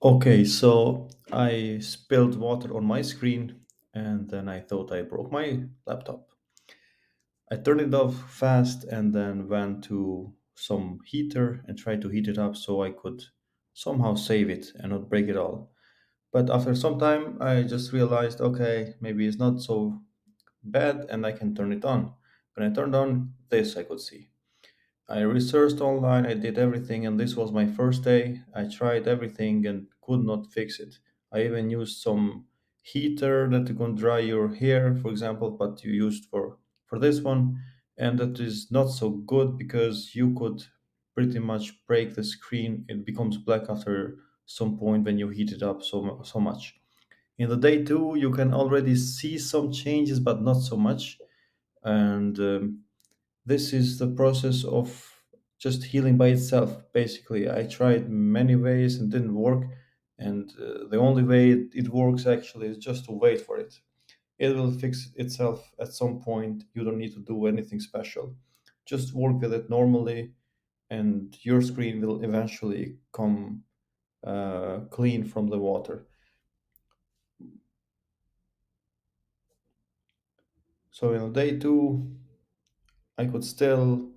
Okay, so I spilled water on my screen and then I thought I broke my laptop. I turned it off fast and then went to some heater and tried to heat it up so I could somehow save it and not break it all. But after some time, I just realized okay, maybe it's not so bad and I can turn it on. When I turned on this, I could see. I researched online, I did everything, and this was my first day. I tried everything and could not fix it. I even used some heater that you can dry your hair, for example, but you used for this one, and that is not so good because you could pretty much break the screen. It becomes black after some point when you heat it up so much. In the day two, you can already see some changes, but not so much, and this is the process of just healing by itself. Basically, I tried many ways and didn't work, and the only way it works actually is just to wait for it. It will fix itself at some point. You don't need to do anything special. Just work with it normally, and your screen will eventually come clean from the water. So in day two, I could still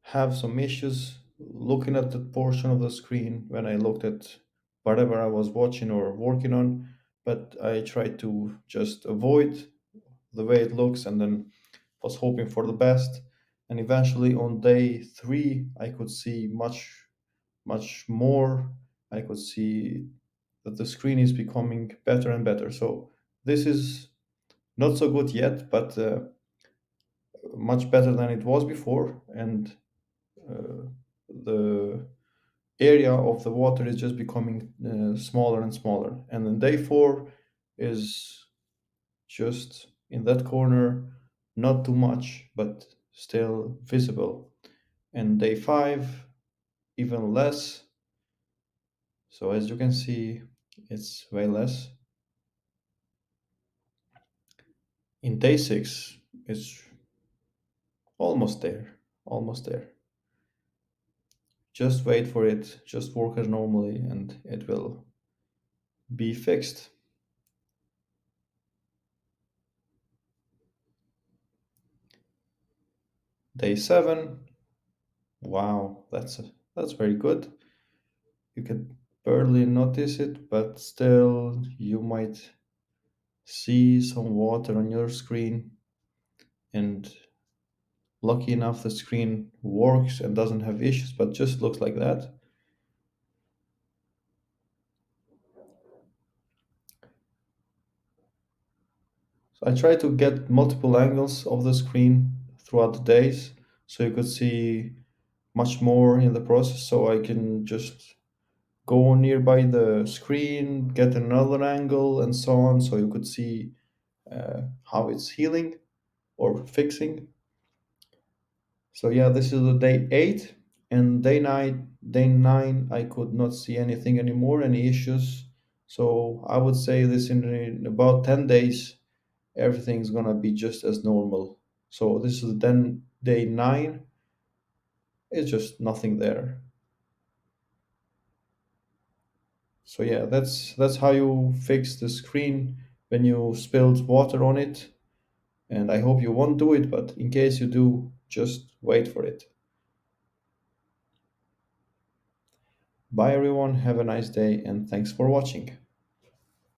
have some issues looking at that portion of the screen when I looked at whatever I was watching or working on, but I tried to just avoid the way it looks and then was hoping for the best. And eventually on day three, I could see much more. I could see that the screen is becoming better and better. So this is not so good yet, but much better than it was before. And the area of the water is just becoming smaller and smaller. And then day four is just in that corner, not too much, but still visible. And day five, even less. So as you can see, it's way less. In day six, it's almost there, almost there. Just wait for it, just work as normally, and it will be fixed. Day seven, wow, that's very good. You can barely notice it, but still you might see some water on your screen. And lucky enough, the screen works and doesn't have issues, but just looks like that. So I try to get multiple angles of the screen throughout the days so you could see much more in the process. So I can just go nearby the screen, get another angle, and so on. So you could see how it's healing or fixing. So yeah, this is the day eight, and day nine, I could not see anything anymore, any issues. So I would say this in about 10 days, everything's gonna be just as normal. So this is then day nine. It's just nothing there. So yeah, that's how you fix the screen when you spilled water on it. And I hope you won't do it, but in case you do, just wait for it. Bye everyone, have a nice day, and thanks for watching.